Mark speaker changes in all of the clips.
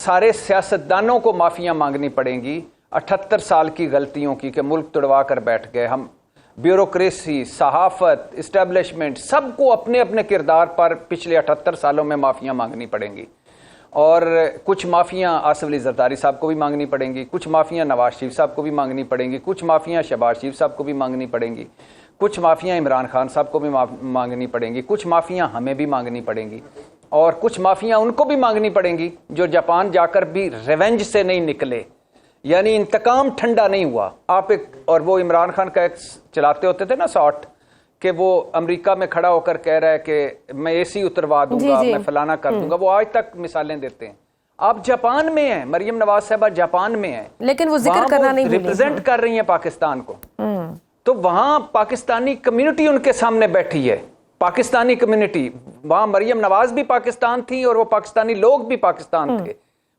Speaker 1: سارے سیاستدانوں کو معافیاں مانگنی پڑیں گی 78 سال کی غلطیوں کی کہ ملک توڑوا کر بیٹھ گئے ہم. بیوروکریسی، صحافت، اسٹیبلشمنٹ، سب کو اپنے اپنے کردار پر پچھلے 78 سالوں میں معافیاں مانگنی پڑیں گی. اور کچھ معافیاں آصف علی زرداری صاحب کو بھی مانگنی پڑیں گی، کچھ معافیاں نواز شریف صاحب کو بھی مانگنی پڑیں گی، کچھ معافیاں شہباز شریف صاحب کو بھی مانگنی پڑیں گی، کچھ معافیاں عمران خان صاحب کو بھی مانگنی پڑیں گی، کچھ معافیاں ہمیں بھی مانگنی پڑیں گی، اور کچھ معافیاں ان کو بھی مانگنی پڑیں گی جو جاپان جا کر بھی ریونج سے نہیں نکلے، یعنی انتقام ٹھنڈا نہیں ہوا. آپ ایک اور وہ عمران خان کا ایک چلاتے ہوتے تھے نا ساٹ کہ وہ امریکہ میں کھڑا ہو کر کہہ رہا ہے کہ میں اے سی اتروا دوں گا، میں فلانا کر دوں گا، وہ آج تک مثالیں دیتے ہیں. آپ جاپان میں ہیں، مریم نواز صاحبہ جاپان میں ہیں،
Speaker 2: لیکن وہ ذکر کرنا نہیں بھولی،
Speaker 1: ریپرزینٹ کر رہی ہیں پاکستان کو. تو وہاں پاکستانی کمیونٹی ان کے سامنے بیٹھی ہے، پاکستانی کمیونٹی. وہاں مریم نواز بھی پاکستان تھی اور وہ پاکستانی لوگ بھی پاکستان تھے.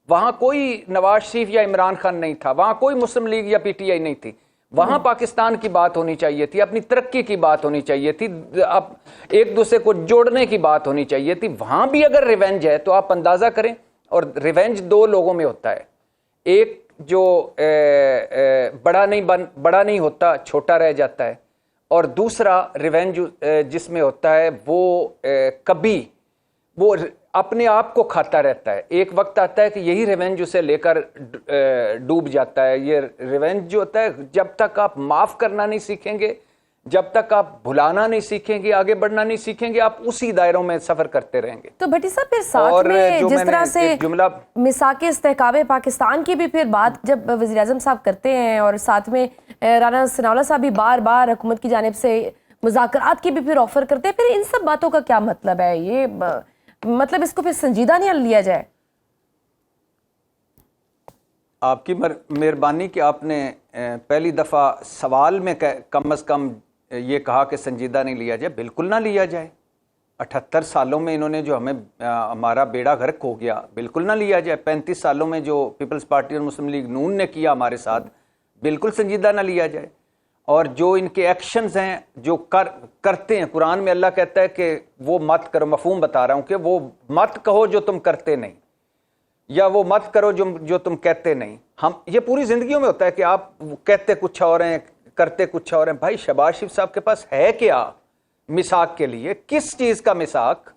Speaker 1: وہاں کوئی نواز شریف یا عمران خان نہیں تھا، وہاں کوئی مسلم لیگ یا پی ٹی آئی نہیں تھی. وہاں پاکستان کی بات ہونی چاہیے تھی، اپنی ترقی کی بات ہونی چاہیے تھی، اب ایک دوسرے کو جوڑنے کی بات ہونی چاہیے تھی. وہاں بھی اگر ریونج ہے تو آپ اندازہ کریں. اور ریونج دو لوگوں میں ہوتا ہے، ایک جو بڑا نہیں ہوتا، چھوٹا رہ جاتا ہے، اور دوسرا ریونج جس میں ہوتا ہے وہ کبھی وہ اپنے آپ کو کھاتا رہتا ہے. ایک وقت آتا ہے کہ یہی ریونج اسے لے کر ڈوب جاتا ہے. یہ ریونج جو ہوتا ہے، جب تک آپ معاف کرنا نہیں سیکھیں گے، جب تک آپ بھلانا نہیں سیکھیں گے، آگے بڑھنا نہیں سیکھیں گے، آپ اسی دائروں میں سفر کرتے رہیں گے.
Speaker 2: تو بھٹی صاحب پھر ساتھ میں جس طرح سے میثاق استحکام پاکستان کی بھی پھر بات جب وزیر اعظم صاحب کرتے ہیں، اور ساتھ میں رانا ثناءاللہ صاحب بھی بار بار حکومت کی جانب سے مذاکرات کی بھی پھر آفر کرتے ہیں، پھر ان سب باتوں کا کیا مطلب ہے؟ یہ مطلب اس کو پھر سنجیدہ نہیں لیا جائے؟
Speaker 1: آپ کی مہربانی کہ آپ نے پہلی دفعہ سوال میں کم از کم یہ کہا کہ سنجیدہ نہیں لیا جائے. بالکل نہ لیا جائے. 78 سالوں میں انہوں نے جو ہمارا بیڑا غرق ہو گیا، بالکل نہ لیا جائے. 35 سالوں میں جو پیپلز پارٹی اور مسلم لیگ نون نے کیا ہمارے ساتھ، بالکل سنجیدہ نہ لیا جائے. اور جو ان کے ایکشنز ہیں جو کرتے ہیں، قرآن میں اللہ کہتا ہے کہ وہ مت کرو، مفہوم بتا رہا ہوں کہ وہ مت کہو جو تم کرتے نہیں، یا وہ مت کرو جو تم کہتے نہیں. یہ پوری زندگیوں میں ہوتا ہے کہ آپ کہتے کچھ اور ہیں، کرتے کچھ اور ہیں. بھائی شہباز شریف صاحب کے پاس ہے کیا میثاق کے لیے؟ کس چیز کا میثاق؟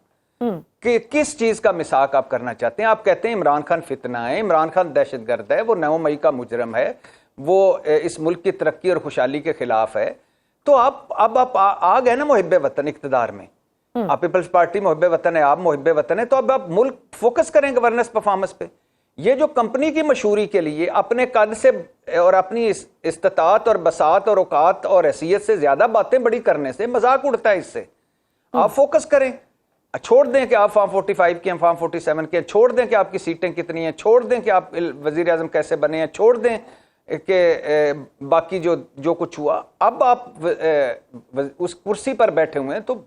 Speaker 1: کہ کس چیز کا میثاق آپ کرنا چاہتے ہیں؟ آپ کہتے ہیں عمران خان فتنہ ہے، عمران خان دہشت گرد ہے، وہ 9 مئی کا مجرم ہے، وہ اس ملک کی ترقی اور خوشحالی کے خلاف ہے. تو اب آپ آ گئے نا محب وطن اقتدار میں، آپ پیپلز پارٹی محب وطن ہے، آپ محب وطن ہے، تو اب آپ ملک فوکس کریں گورننس پرفارمنس پہ. یہ جو کمپنی کی مشہوری کے لیے اپنے قد سے اور اپنی استطاعت اور بساط اور اوقات اور حیثیت سے زیادہ باتیں بڑی کرنے سے مذاق اڑتا ہے. اس سے آپ فوکس کریں، چھوڑ دیں کہ آپ فارم 45 کے ہیں، فارم 47 کے ہیں، چھوڑ دیں کہ آپ کی سیٹیں کتنی ہیں، چھوڑ دیں کہ آپ وزیر اعظم کیسے بنے ہیں، چھوڑ دیں کہ باقی جو کچھ ہوا. اب آپ اس کرسی پر بیٹھے ہوئے ہیں تو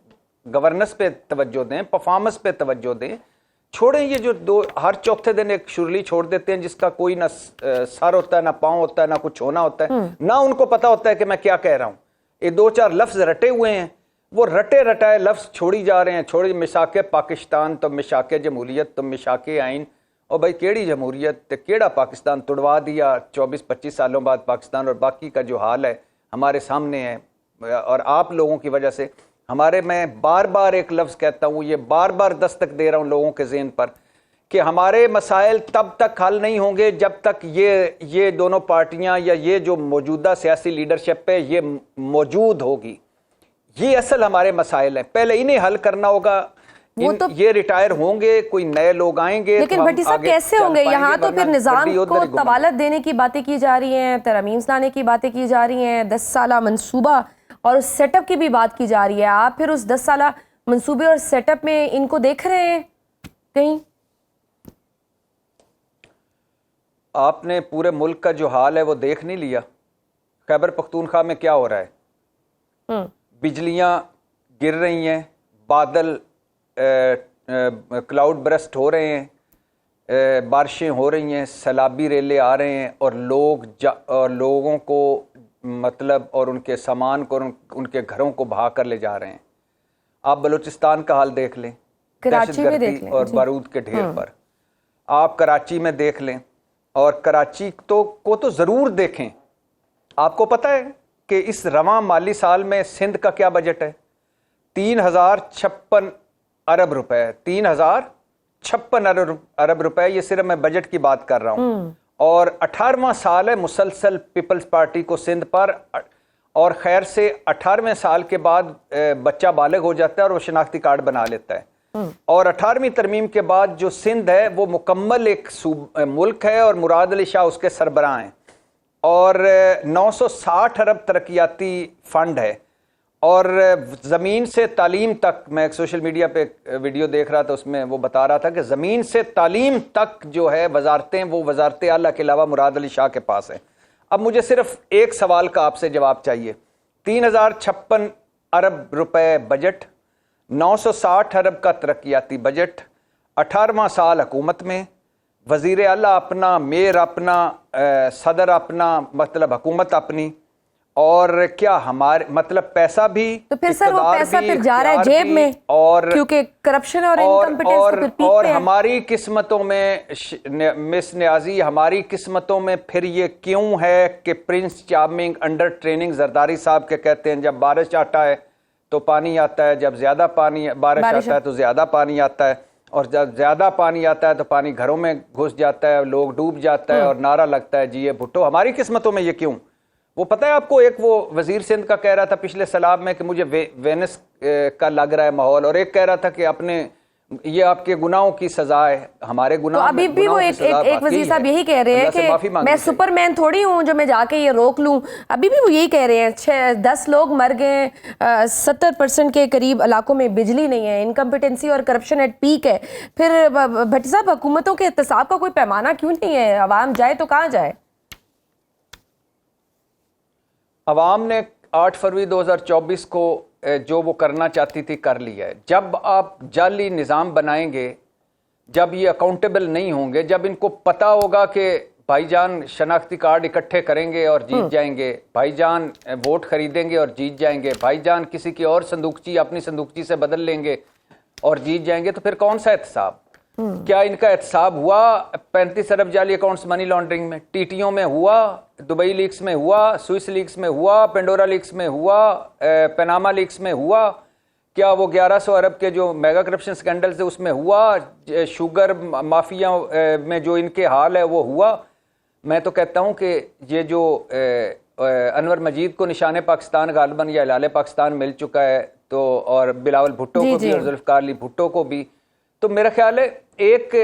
Speaker 1: گورننس پہ توجہ دیں، پرفارمنس پہ توجہ دیں. چھوڑیں یہ جو ہر چوتھے دن ایک شرلی چھوڑ دیتے ہیں جس کا کوئی نہ سر ہوتا ہے، نہ پاؤں ہوتا ہے، نہ کچھ ہونا ہوتا ہے، نہ ان کو پتا ہوتا ہے کہ میں کیا کہہ رہا ہوں. یہ 2-4 لفظ رٹے ہوئے ہیں، وہ رٹے رٹائے لفظ چھوڑی جا رہے ہیں. چھوڑی میثاق پاکستان تو میثاق جمہوریت تو میثاق آئین. اور بھائی کیڑی جمہوریت کیڑا پاکستان؟ توڑوا دیا 24-25 سالوں بعد پاکستان. اور باقی کا جو حال ہے ہمارے سامنے ہے، اور آپ لوگوں کی وجہ سے میں بار بار ایک لفظ کہتا ہوں، یہ بار بار دستک دے رہا ہوں لوگوں کے ذہن پر کہ ہمارے مسائل تب تک حل نہیں ہوں گے جب تک یہ دونوں پارٹیاں یا یہ جو موجودہ سیاسی لیڈرشپ ہے یہ موجود ہوگی. یہ اصل ہمارے مسائل ہیں، پہلے انہیں حل کرنا ہوگا. یہ ریٹائر ہوں گے، کوئی نئے لوگ آئیں گے،
Speaker 2: لیکن بھٹی صاحب کیسے ہوں گے؟ یہاں تو پھر نظام کو طوالت دینے کی باتیں کی جا رہی ہیں، ترامیم لانے کی باتیں کی جا رہی ہیں، 10 سالہ منصوبہ اور سیٹ اپ کی بھی بات کی جا رہی ہے. آپ پھر اس 10 سالہ منصوبے اور سیٹ اپ میں ان کو دیکھ رہے ہیں کہیں؟
Speaker 1: آپ نے پورے ملک کا جو حال ہے وہ دیکھ نہیں لیا؟ خیبر پختونخوا میں کیا ہو رہا ہے؟ بجلیاں گر رہی ہیں، بادل کلاؤڈ برسٹ ہو رہے ہیں، بارشیں ہو رہی ہیں، سیلابی ریلے آ رہے ہیں، اور لوگوں کو مطلب اور ان کے سامان کو ان کے گھروں کو بہا کر لے جا رہے ہیں. آپ بلوچستان کا حال دیکھ لیں، دہشت گردی اور بارود کے ڈھیر پر. آپ کراچی میں دیکھ لیں اور کراچی کو تو ضرور دیکھیں. آپ کو پتہ ہے کہ اس رواں مالی سال میں سندھ کا کیا بجٹ ہے؟ 3056 ارب روپے. 3056 ارب روپے. یہ صرف میں بجٹ کی بات کر رہا ہوں. اور 18واں سال ہے مسلسل پیپلز پارٹی کو سندھ پر. اور خیر سے 18ویں سال کے بعد بچہ بالغ ہو جاتا ہے اور وہ شناختی کارڈ بنا لیتا ہے. اور 18ویں ترمیم کے بعد جو سندھ ہے وہ مکمل ایک ملک ہے اور مراد علی شاہ اس کے سربراہ ہیں. اور 960 ارب ترقیاتی فنڈ ہے. اور زمین سے تعلیم تک، میں ایک سوشل میڈیا پہ ویڈیو دیکھ رہا تھا، اس میں وہ بتا رہا تھا کہ زمین سے تعلیم تک جو ہے وزارتیں، وہ وزارت اعلیٰ کے علاوہ مراد علی شاہ کے پاس ہیں. اب مجھے صرف ایک سوال کا آپ سے جواب چاہیے. 3056 ارب روپے بجٹ، 960 ارب کا ترقیاتی بجٹ، 18واں سال حکومت میں، وزیر اعلیٰ اپنا، میئر اپنا، صدر اپنا، مطلب حکومت اپنی، اور کیا ہمارے مطلب پیسہ بھی،
Speaker 2: تو پھر سر وہ پیسہ پھر جا رہا ہے جیب میں،
Speaker 1: اور
Speaker 2: کیونکہ کرپشن اور انکمپیٹنس تو پھر پیک
Speaker 1: اور
Speaker 2: پہ ہے.
Speaker 1: ہماری قسمتوں میں مس نیازی، ہماری قسمتوں میں پھر یہ کیوں ہے کہ prince charming under training Zardari صاحب کے کہتے ہیں جب بارش آتا ہے تو پانی آتا ہے، جب زیادہ بارش آتا ہے تو زیادہ پانی آتا ہے، اور جب زیادہ پانی آتا ہے تو پانی گھروں میں گھس جاتا ہے، لوگ ڈوب جاتا ہے، اور نعرہ لگتا ہے جی یہ بھٹو. ہماری قسمتوں میں یہ کیوں؟ وہ پتہ ہے آپ کو، ایک وہ وزیر سندھ کا کہہ رہا تھا پچھلے سیلاب میں کہ مجھے وینس کا لگ رہا ہے ماحول، اور ایک کہہ رہا تھا کہ اپنے یہ آپ کے گناہوں کی سزا ہے، ہمارے گناہ.
Speaker 2: تو ابھی بھی وہ ایک وزیر صاحب یہی کہہ رہے ہیں کہ میں سپر مین تھوڑی ہوں جو میں جا کے یہ روک لوں. ابھی بھی وہ یہی کہہ رہے ہیں. 10 لوگ مر گئے، 70% کے قریب علاقوں میں بجلی نہیں ہے، انکمپیٹنسی اور کرپشن ایٹ پیک ہے. پھر بھٹی صاحب حکومتوں کے احتساب کا کوئی پیمانہ کیوں نہیں ہے؟ عوام جائے تو کہاں جائے؟ عوام
Speaker 1: نے 8 فروری 2024 کو جو وہ کرنا چاہتی تھی کر لیا ہے. جب آپ جعلی نظام بنائیں گے، جب یہ اکاؤنٹیبل نہیں ہوں گے، جب ان کو پتا ہوگا کہ بھائی جان شناختی کارڈ اکٹھے کریں گے اور جیت جائیں گے، بھائی جان ووٹ خریدیں گے اور جیت جائیں گے، بھائی جان کسی کی اور صندوقچی اپنی صندوقچی سے بدل لیں گے اور جیت جائیں گے، تو پھر کون سا احتساب؟ کیا ان کا احتساب ہوا 35 ارب جعلی اکاؤنٹس منی لانڈرنگ میں؟ ٹی ٹیوں میں ہوا، دبئی لیکس میں ہوا، سوئس لیکس میں ہوا، پینڈورا لیکس میں ہوا، پیناما لیکس میں ہوا؟ کیا وہ 1100 ارب کے جو میگا کرپشن سکینڈلز ہے اس میں ہوا؟ شوگر مافیا میں جو ان کے حال ہے وہ ہوا؟ میں تو کہتا ہوں کہ یہ جو انور مجید کو نشان پاکستان غالباً یا ہلال پاکستان مل چکا ہے، تو اور بلاول بھٹو کو بھی اور ذوالفقار علی بھٹو کو بھی، تو میرا خیال ہے ایک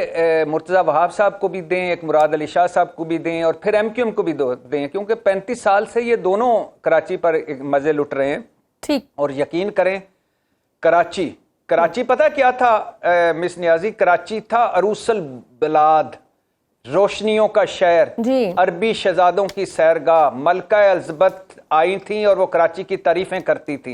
Speaker 1: مرتضی وہاب صاحب کو بھی دیں، ایک مراد علی شاہ صاحب کو بھی دیں، اور پھر ایم کیو ایم کو بھی دیں، کیونکہ 35 سال سے یہ دونوں کراچی پر مزے لٹ رہے ہیں. ٹھیک. اور یقین کریں کراچی پتہ کیا تھا مس نیازی؟ کراچی تھا عروس البلاد، روشنیوں کا شہر، عربی شہزادوں کی سیرگاہ. ملکہ الزبتھ آئی تھیں اور وہ کراچی کی تعریفیں کرتی تھیں.